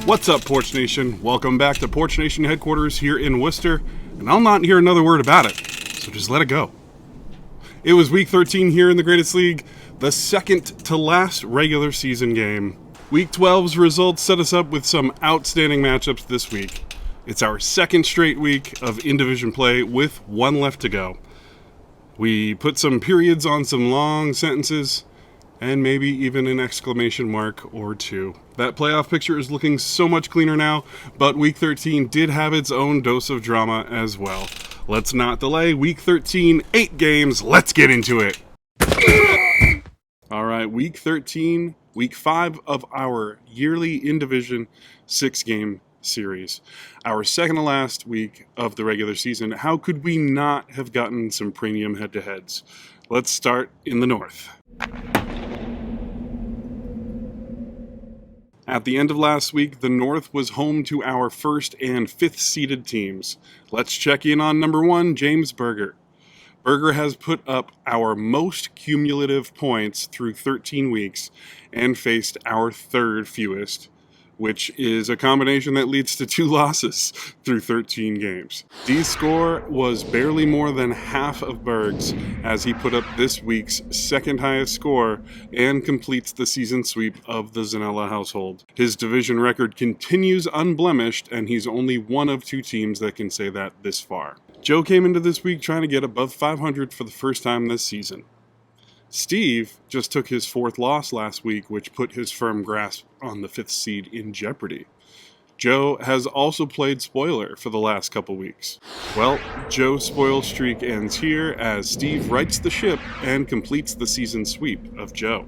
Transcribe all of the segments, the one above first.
What's up, Porch Nation? Welcome back to Porch Nation headquarters here in Worcester, and I'll not hear another word about it, so just let it go. It was week 13 here in the Greatest League, the second to last regular season game. Week 12's results set us up with some outstanding matchups this week. It's our second straight week of in-division play with one left to go. We put some periods on some long sentences, and maybe even an exclamation mark or two. That playoff picture is looking so much cleaner now, but Week 13 did have its own dose of drama as well. Let's not delay. Week 13, 8 games. Let's get into it. All right, Week 13, Week 5 of our yearly in-division 6-game series. Our second to last week of the regular season. How could we not have gotten some premium head-to-heads? Let's start in the North. At the end of last week, the North was home to our first and fifth seeded teams. Let's check in on number 1, James Berger. Berger has put up our most cumulative points through 13 weeks and faced our third fewest, which is a combination that leads to 2 losses through 13 games. D's score was barely more than half of Berg's as he put up this week's second highest score and completes the season sweep of the Zanella household. His division record continues unblemished, and he's only one of 2 teams that can say that this far. Joe came into this week trying to get above 500 for the first time this season. Steve just took his 4th loss last week, which put his firm grasp on the 5th seed in jeopardy. Joe has also played spoiler for the last couple weeks. Well, Joe's spoil streak ends here as Steve rights the ship and completes the season sweep of Joe.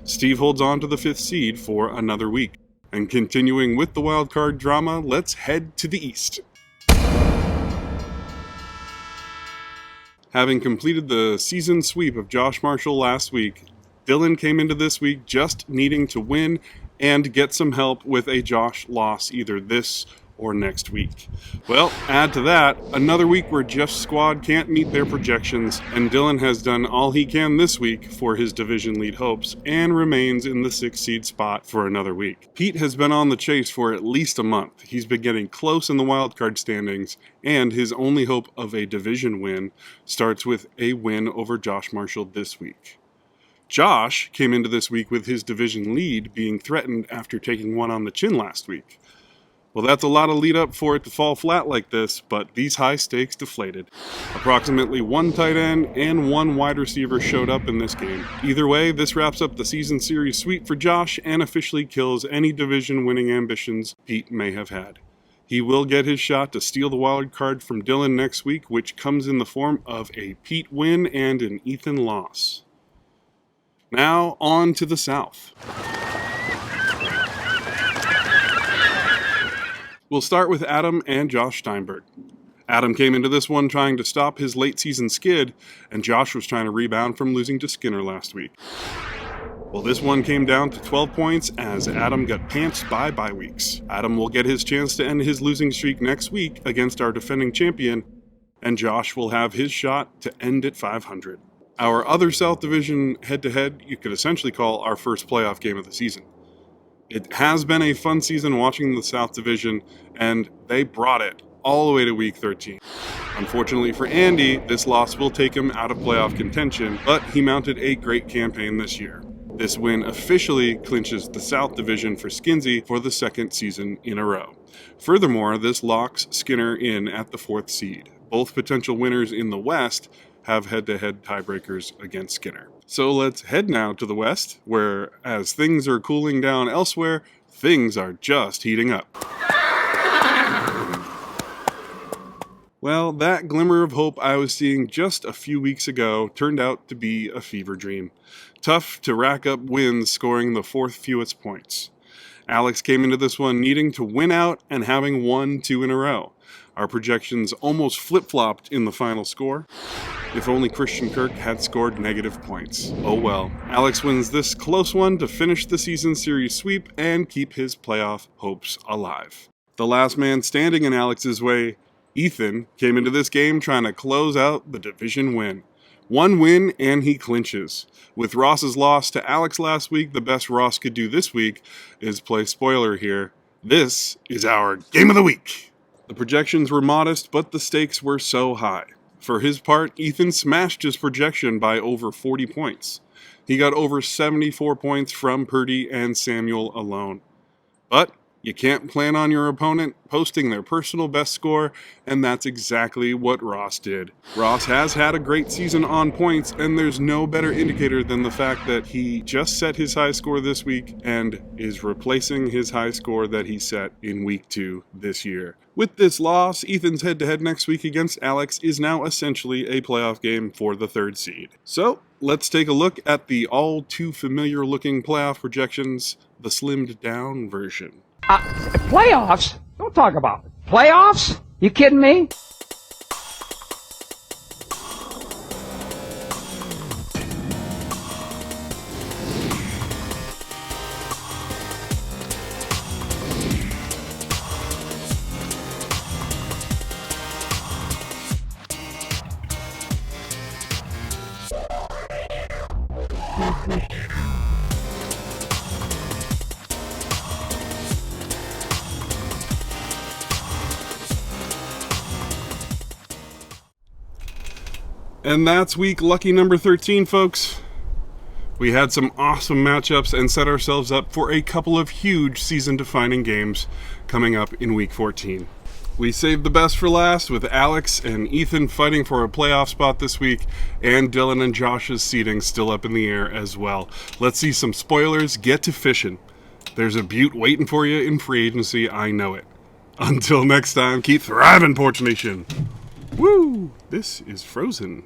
Steve holds on to the 5th seed for another week. And continuing with the wildcard drama, let's head to the East. Having completed the season sweep of Josh Marshall last week, Dylan came into this week just needing to win and get some help with a Josh loss either this or next week. Well, add to that, another week where Jeff's squad can't meet their projections, and Dylan has done all he can this week for his division lead hopes and remains in the 6th seed spot for another week. Pete has been on the chase for at least a month. He's been getting close in the wildcard standings, and his only hope of a division win starts with a win over Josh Marshall this week. Josh came into this week with his division lead being threatened after taking one on the chin last week. Well, that's a lot of lead up for it to fall flat like this, but these high stakes deflated. Approximately 1 tight end and 1 wide receiver showed up in this game. Either way, this wraps up the season series sweep for Josh and officially kills any division winning ambitions Pete may have had. He will get his shot to steal the wild card from Dylan next week, which comes in the form of a Pete win and an Ethan loss. Now on to the South. We'll start with Adam and Josh Steinberg. Adam came into this one trying to stop his late season skid, and Josh was trying to rebound from losing to Skinner last week. Well, this one came down to 12 points as Adam got pantsed by bye weeks. Adam will get his chance to end his losing streak next week against our defending champion, and Josh will have his shot to end at 500. Our other South Division head-to-head you could essentially call our first playoff game of the season. It has been a fun season watching the South Division, and they brought it all the way to Week 13. Unfortunately for Andy, this loss will take him out of playoff contention, but he mounted a great campaign this year. This win officially clinches the South Division for Skinsy for the 2nd season in a row. Furthermore, this locks Skinner in at the 4th seed. Both potential winners in the West have head-to-head tiebreakers against Skinner. So let's head now to the West, where as things are cooling down elsewhere, things are just heating up. Well, that glimmer of hope I was seeing just a few weeks ago turned out to be a fever dream. Tough to rack up wins scoring the 4th fewest points. Alex came into this one needing to win out and having won 2 in a row. Our projections almost flip-flopped in the final score. If only Christian Kirk had scored negative points. Oh well. Alex wins this close one to finish the season series sweep and keep his playoff hopes alive. The last man standing in Alex's way, Ethan, came into this game trying to close out the division win. 1 win and he clinches. With Ross's loss to Alex last week, the best Ross could do this week is play spoiler here. This is our Game of the Week. The projections were modest, but the stakes were so high. For his part, Ethan smashed his projection by over 40 points. He got over 74 points from Purdy and Samuel alone. But you can't plan on your opponent posting their personal best score, and that's exactly what Ross did. Ross has had a great season on points, and there's no better indicator than the fact that he just set his high score this week and is replacing his high score that he set in week 2 this year. With this loss, Ethan's head-to-head next week against Alex is now essentially a playoff game for the 3rd seed. So, let's take a look at the all too familiar looking playoff projections, the slimmed down version. Playoffs? Don't talk about it. Playoffs? You kidding me? And that's week lucky number 13, folks. We had some awesome matchups and set ourselves up for a couple of huge season-defining games coming up in week 14. We saved the best for last with Alex and Ethan fighting for a playoff spot this week, and Dylan and Josh's seeding still up in the air as well. Let's see some spoilers. Get to fishing. There's a beaut waiting for you in free agency, I know it. Until next time, keep thriving, Porch Nation. Woo! This is Frozen.